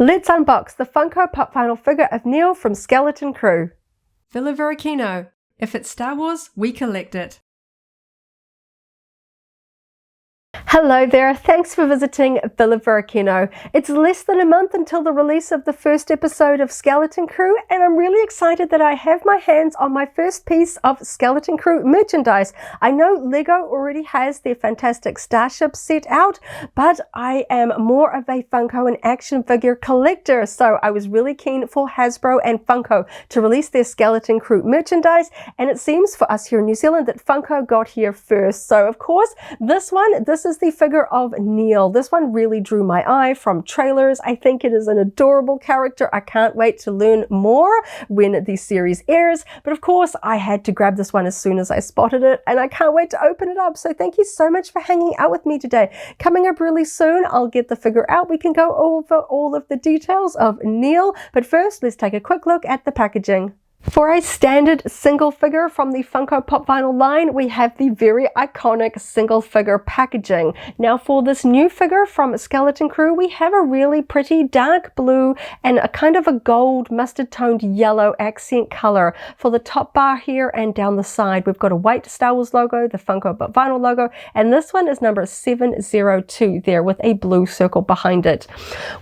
Let's unbox the Funko Pop vinyl figure of Neel from Skeleton Crew. Villa Varykino. If it's Star Wars, we collect it. Hello there, thanks for visiting Villa Varykino. It's less than a month until the release of the first episode of Skeleton Crew, and I'm really excited that I have my hands on my first piece of Skeleton Crew merchandise. I know Lego already has their fantastic Starship set out, but I am more of a Funko and action figure collector, so I was really keen for Hasbro and Funko to release their Skeleton Crew merchandise, and it seems for us here in New Zealand that Funko got here first. So of course, this is the figure of Neel. This one really drew my eye from trailers. I think it is an adorable character. I can't wait to learn more when the series airs. But of course, I had to grab this one as soon as I spotted it, and I can't wait to open it up. So thank you so much for hanging out with me today. Coming up really soon, I'll get the figure out. We can go over all of the details of Neel. But first, let's take a quick look at the packaging. For a standard single figure from the Funko Pop vinyl line, we have the very iconic single figure packaging. Now for this new figure from Skeleton Crew, we have a really pretty dark blue and a kind of a gold mustard toned yellow accent color for the top bar here, and down the side we've got a white Star Wars logo, the Funko Pop vinyl logo, and this one is number 702 there with a blue circle behind it.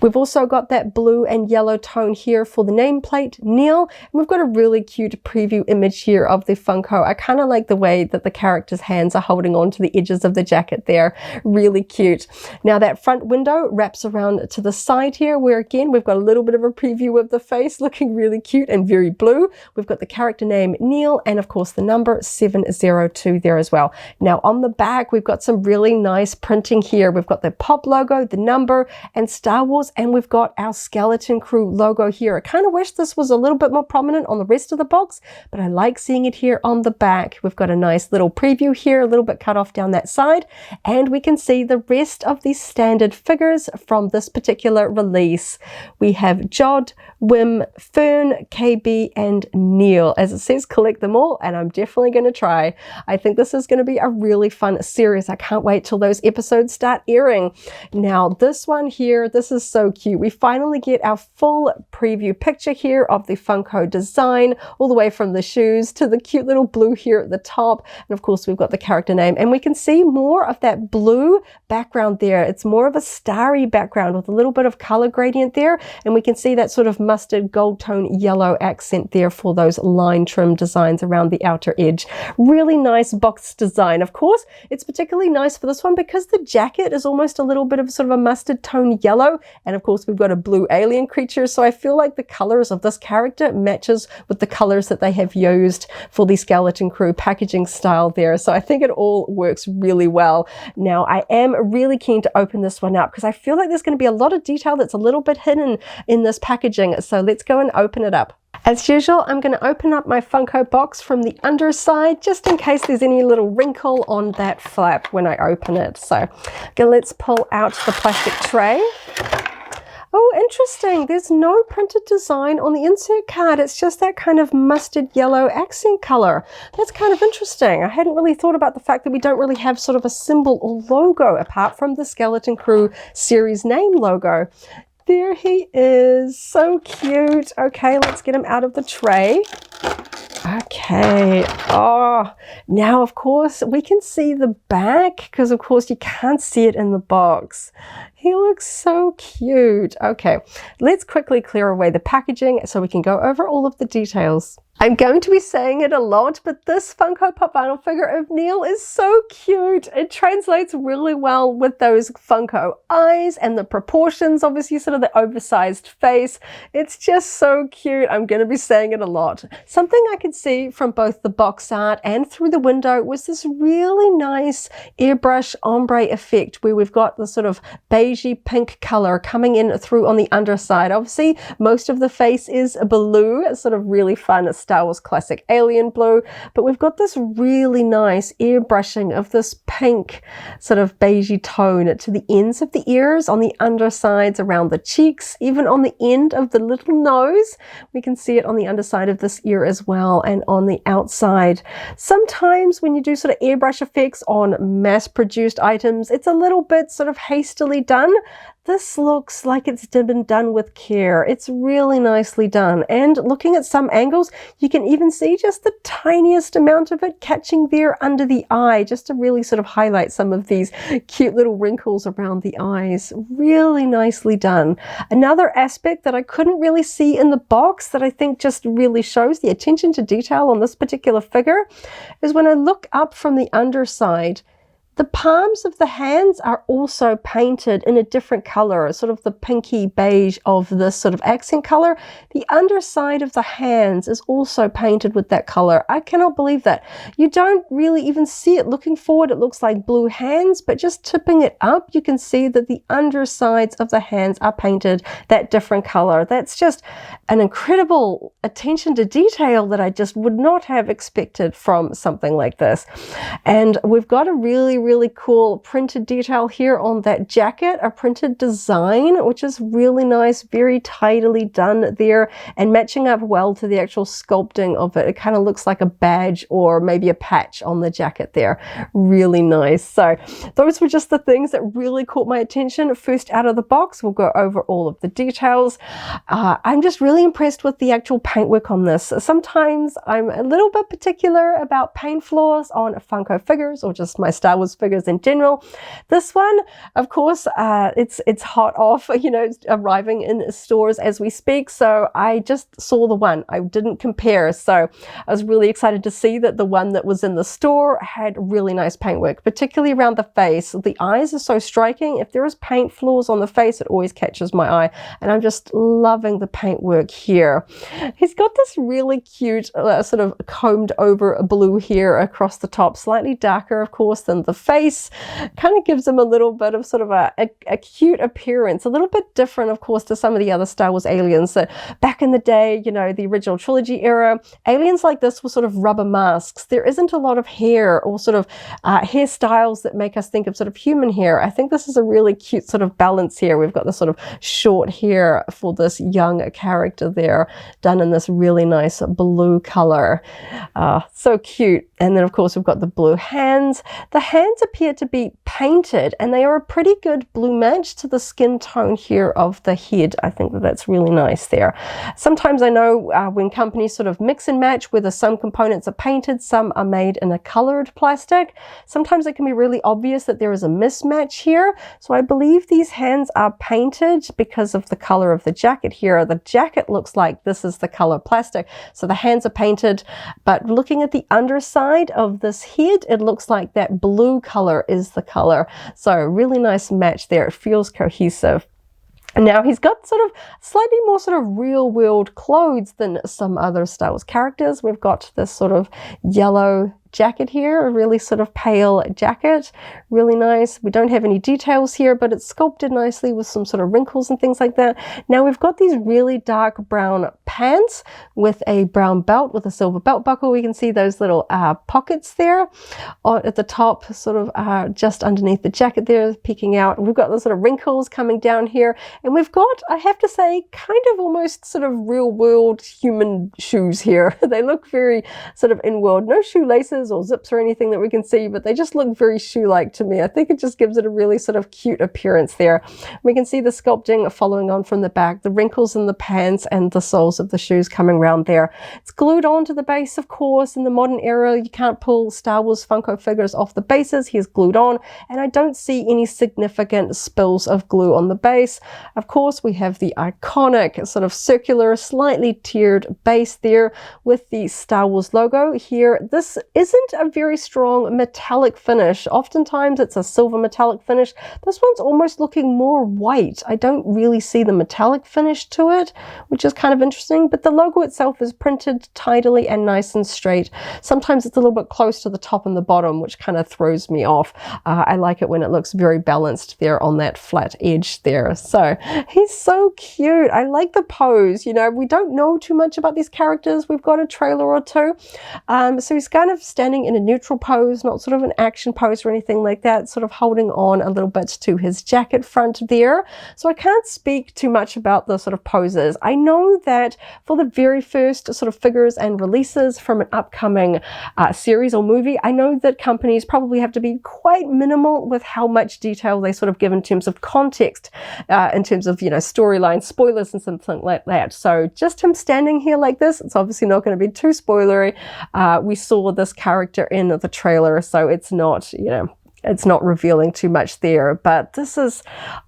We've also got that blue and yellow tone here for the nameplate Neel, and we've got a really cute preview image here of the Funko. I kind of like the way that the character's hands are holding on to the edges of the jacket there. Really cute. Now that front window wraps around to the side here, where again we've got a little bit of a preview of the face looking really cute and very blue. We've got the character name Neel and of course the number 702 there as well. Now on the back we've got some really nice printing here. We've got the Pop logo, the number, and Star Wars, and we've got our Skeleton Crew logo here. I kind of wish this was a little bit more prominent on the rest of the box, but I like seeing it here on the back. We've got a nice little preview here, a little bit cut off down that side, and we can see the rest of the standard figures from this particular release. We have Jod, Wim, Fern, KB, and Neel. As it says, collect them all, and I'm definitely going to try. I think this is going to be a really fun series. I can't wait till those episodes start airing. Now this one here, this is so cute. We finally get our full preview picture here of the Funko design, all the way from the shoes to the cute little blue here at the top, and of course we've got the character name, and we can see more of that blue background there. It's more of a starry background with a little bit of color gradient there, and we can see that sort of mustard gold tone yellow accent there for those line trim designs around the outer edge. Really nice box design. Of course it's particularly nice for this one because the jacket is almost a little bit of sort of a mustard tone yellow, and of course we've got a blue alien creature, so I feel like the colors of this character matches with the colors that they have used for the Skeleton Crew packaging style there. So I think it all works really well. Now I am really keen to open this one up because I feel like there's going to be a lot of detail that's a little bit hidden in this packaging. So let's go and open it up. As usual, I'm going to open up my Funko box from the underside just in case there's any little wrinkle on that flap when I open it. So let's pull out the plastic tray. Oh, interesting. There's no printed design on the insert card. It's just that kind of mustard yellow accent color. That's kind of interesting. I hadn't really thought about the fact that we don't really have sort of a symbol or logo apart from the Skeleton Crew series name logo. There he is. So cute. Okay, let's get him out of the tray. Okay. Oh, now of course we can see the back because of course you can't see it in the box. He looks so cute. Okay, let's quickly clear away the packaging so we can go over all of the details. I'm going to be saying it a lot, but this Funko Pop vinyl figure of Neel is so cute. It translates really well with those Funko eyes and the proportions, obviously sort of the oversized face. It's just so cute. I'm going to be saying it a lot. Something I could see from both the box art and through the window was this really nice airbrush ombre effect where we've got the sort of beigey pink color coming in through on the underside. Obviously, most of the face is blue. It's sort of really fun Star Wars classic alien blue, but we've got this really nice airbrushing of this pink sort of beigey tone to the ends of the ears, on the undersides, around the cheeks, even on the end of the little nose. We can see it on the underside of this ear as well, and on the outside. Sometimes when you do sort of airbrush effects on mass-produced items, it's a little bit sort of hastily done. This looks like it's been done with care. It's really nicely done. And looking at some angles, you can even see just the tiniest amount of it catching there under the eye, just to really sort of highlight some of these cute little wrinkles around the eyes. Really nicely done. Another aspect that I couldn't really see in the box that I think just really shows the attention to detail on this particular figure is when I look up from the underside, the palms of the hands are also painted in a different color, sort of the pinky beige of this sort of accent color. The underside of the hands is also painted with that color. I cannot believe that. You don't really even see it. Looking forward, it looks like blue hands, but just tipping it up, you can see that the undersides of the hands are painted that different color. That's just an incredible attention to detail that I just would not have expected from something like this. And we've got a really cool printed detail here on that jacket, a printed design, which is really nice, very tidily done there and matching up well to the actual sculpting of it. It kind of looks like a badge or maybe a patch on the jacket there. Really nice. So those were just the things that really caught my attention first out of the box. We'll go over all of the details. I'm just really impressed with the actual paintwork on this. Sometimes I'm a little bit particular about paint flaws on Funko figures or just my Star Wars figures in general. This one, of course, it's hot off, you know, arriving in stores as we speak. So I just saw the one. I didn't compare. So I was really excited to see that the one that was in the store had really nice paintwork, particularly around the face. The eyes are so striking. If there is paint flaws on the face, it always catches my eye. And I'm just loving the paintwork here. He's got this really cute sort of combed over blue hair across the top, slightly darker, of course, than the face. Kind of gives him a little bit of sort of a cute appearance, a little bit different, of course, to some of the other Star Wars aliens. So back in the day, you know, the original trilogy era, aliens like this were sort of rubber masks. There isn't a lot of hair or sort of hairstyles that make us think of sort of human hair. I think this is a really cute sort of balance here. We've got this sort of short hair for this young character there, done in this really nice blue color. So cute. And then, of course, we've got the blue hands. The hands appear to be painted, and they are a pretty good blue match to the skin tone here of the head. I think that that's really nice there. Sometimes I know when companies sort of mix and match, whether some components are painted, some are made in a colored plastic. Sometimes it can be really obvious that there is a mismatch here. So I believe these hands are painted because of the color of the jacket here. The jacket looks like this is the color plastic. So the hands are painted, but looking at the underside of this head, it looks like that blue color is the color. So really nice match there. It feels cohesive. Now he's got sort of slightly more sort of real world clothes than some other Star Wars characters. We've got this sort of yellow jacket here, a really sort of pale jacket, really nice. We don't have any details here, but it's sculpted nicely with some sort of wrinkles and things like that. Now we've got these really dark brown pants with a brown belt with a silver belt buckle. We can see those little pockets there at the top, sort of just underneath the jacket there, peeking out. We've got those sort of wrinkles coming down here, and we've got, I have to say, kind of almost sort of real world human shoes here. They look very sort of in world, no shoelaces or zips or anything that we can see, but they just look very shoe-like to me. I think it just gives it a really sort of cute appearance there. We can see the sculpting following on from the back, the wrinkles in the pants and the soles of the shoes coming around there. It's glued onto the base, of course. In the modern era, you can't pull Star Wars Funko figures off the bases. He's glued on, and I don't see any significant spills of glue on the base. Of course, we have the iconic sort of circular, slightly tiered base there with the Star Wars logo here. This isn't a very strong metallic finish. Oftentimes it's a silver metallic finish. This one's almost looking more white. I don't really see the metallic finish to it, which is kind of interesting, but the logo itself is printed tidily and nice and straight. Sometimes it's a little bit close to the top and the bottom, which kind of throws me off. I like it when it looks very balanced there on that flat edge there. So he's so cute. I like the pose. You know, we don't know too much about these characters. We've got a trailer or two. So he's kind of standing in a neutral pose, not sort of an action pose or anything like that, sort of holding on a little bit to his jacket front there. So I can't speak too much about the sort of poses. I know that for the very first sort of figures and releases from an upcoming series or movie, I know that companies probably have to be quite minimal with how much detail they sort of give in terms of context, in terms of, storyline spoilers and something like that. So just him standing here like this, it's obviously not going to be too spoilery. We saw this character in the trailer, so it's not, it's not revealing too much there, but this is,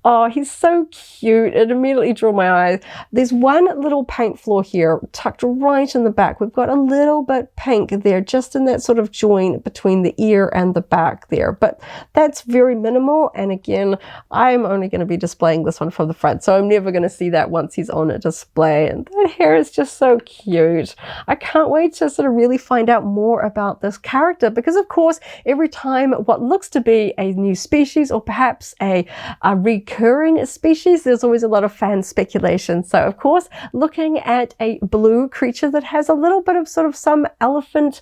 oh, he's so cute. It immediately drew my eye. There's one little paint flaw here tucked right in the back. We've got a little bit pink there, just in that sort of joint between the ear and the back there, but that's very minimal. And again, I'm only going to be displaying this one from the front, so I'm never going to see that once he's on a display. And that hair is just so cute. I can't wait to sort of really find out more about this character, because of course, every time what looks to be a new species, or perhaps a recurring species, there's always a lot of fan speculation. So of course, looking at a blue creature that has a little bit of sort of some elephant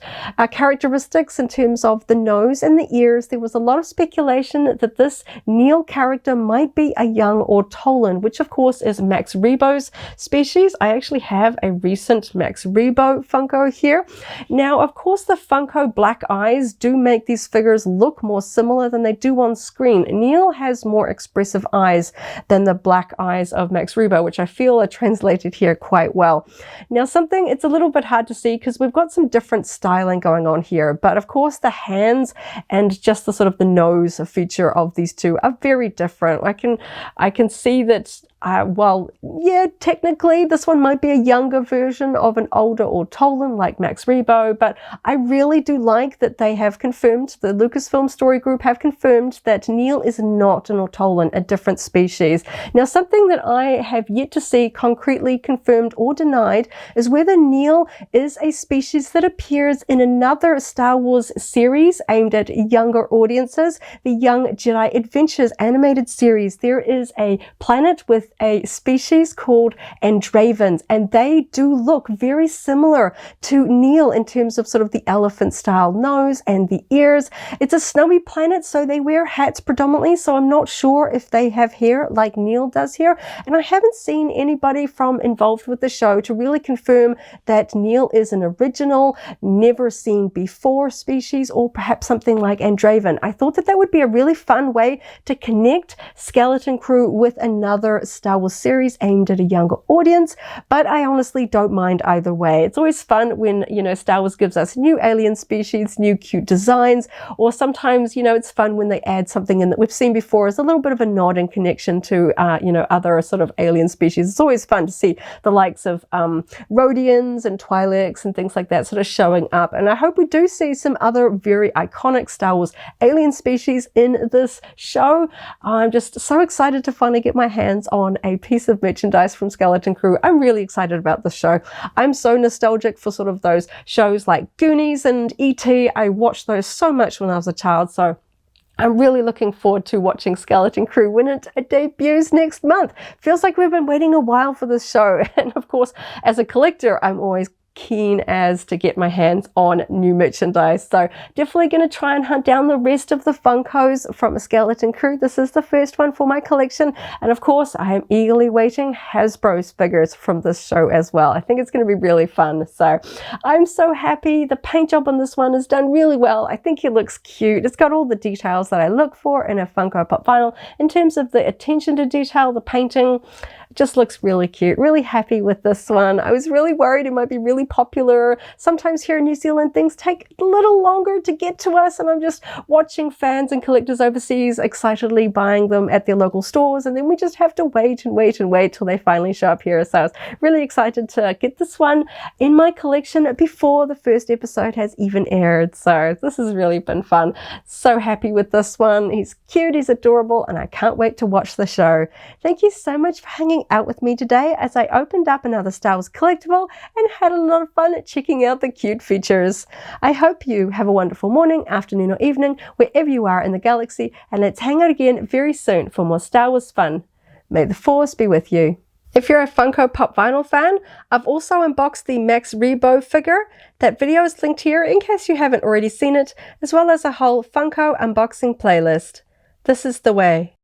characteristics in terms of the nose and the ears, there was a lot of speculation that this Neel character might be a young Ortolan, which of course is Max Rebo's species. I actually have a recent Max Rebo Funko here. Now, of course, the Funko black eyes do make these figures look more similar than they do on screen. Neel has more expressive eyes than the black eyes of Max Rebo, which I feel are translated here quite well. Now, it's a little bit hard to see because we've got some different styling going on here, but of course the hands and just the sort of the nose feature of these two are very different. I can see that well, yeah, technically this one might be a younger version of an older Ortolan like Max Rebo, but I really do like that they have confirmed, the Lucasfilm Story Group have confirmed that Neel is not an Ortolan, a different species. Now, something that I have yet to see concretely confirmed or denied is whether Neel is a species that appears in another Star Wars series aimed at younger audiences, the Young Jedi Adventures animated series. There is a planet with a species called Andravens, and they do look very similar to Neel in terms of sort of the elephant style nose and the ears. It's a snowy planet, so they wear hats predominantly, so I'm not sure if they have hair like Neel does here, and I haven't seen anybody from involved with the show to really confirm that Neel is an original, never seen before species, or perhaps something like Andraven. I thought that would be a really fun way to connect Skeleton Crew with another Star Wars series aimed at a younger audience, but I honestly don't mind either way. It's always fun when, Star Wars gives us new alien species, new cute designs, or sometimes, it's fun when they add something in that we've seen before as a little bit of a nod and connection to, other sort of alien species. It's always fun to see the likes of Rhodians and Twi'leks and things like that sort of showing up, and I hope we do see some other very iconic Star Wars alien species in this show. I'm just so excited to finally get my hands on a piece of merchandise from Skeleton Crew. I'm really excited about this show. I'm so nostalgic for sort of those shows like Goonies and E.T. I watched those so much when I was a child, so I'm really looking forward to watching Skeleton Crew when it debuts next month. Feels like we've been waiting a while for this show, and of course, as a collector, I'm always keen as to get my hands on new merchandise. So definitely going to try and hunt down the rest of the Funkos from Skeleton Crew. This is the first one for my collection. And of course, I am eagerly waiting Hasbro's figures from this show as well. I think it's going to be really fun. So I'm so happy. The paint job on this one is done really well. I think it looks cute. It's got all the details that I look for in a Funko Pop vinyl. In terms of the attention to detail, the painting just looks really cute. Really happy with this one. I was really worried it might be really popular. Sometimes here in New Zealand, things take a little longer to get to us, and I'm just watching fans and collectors overseas excitedly buying them at their local stores, and then we just have to wait and wait and wait till they finally show up here. So I was really excited to get this one in my collection before the first episode has even aired. So this has really been fun. So happy with this one. He's cute, he's adorable, and I can't wait to watch the show. Thank you so much for hanging out with me today as I opened up another Star Wars collectible and had a lot of fun checking out the cute features. I hope you have a wonderful morning, afternoon, or evening wherever you are in the galaxy, and let's hang out again very soon for more Star Wars fun. May the Force be with you. If you're a Funko Pop vinyl fan, I've also unboxed the Max Rebo figure. That video is linked here in case you haven't already seen it, as well as a whole Funko unboxing playlist. This is the way.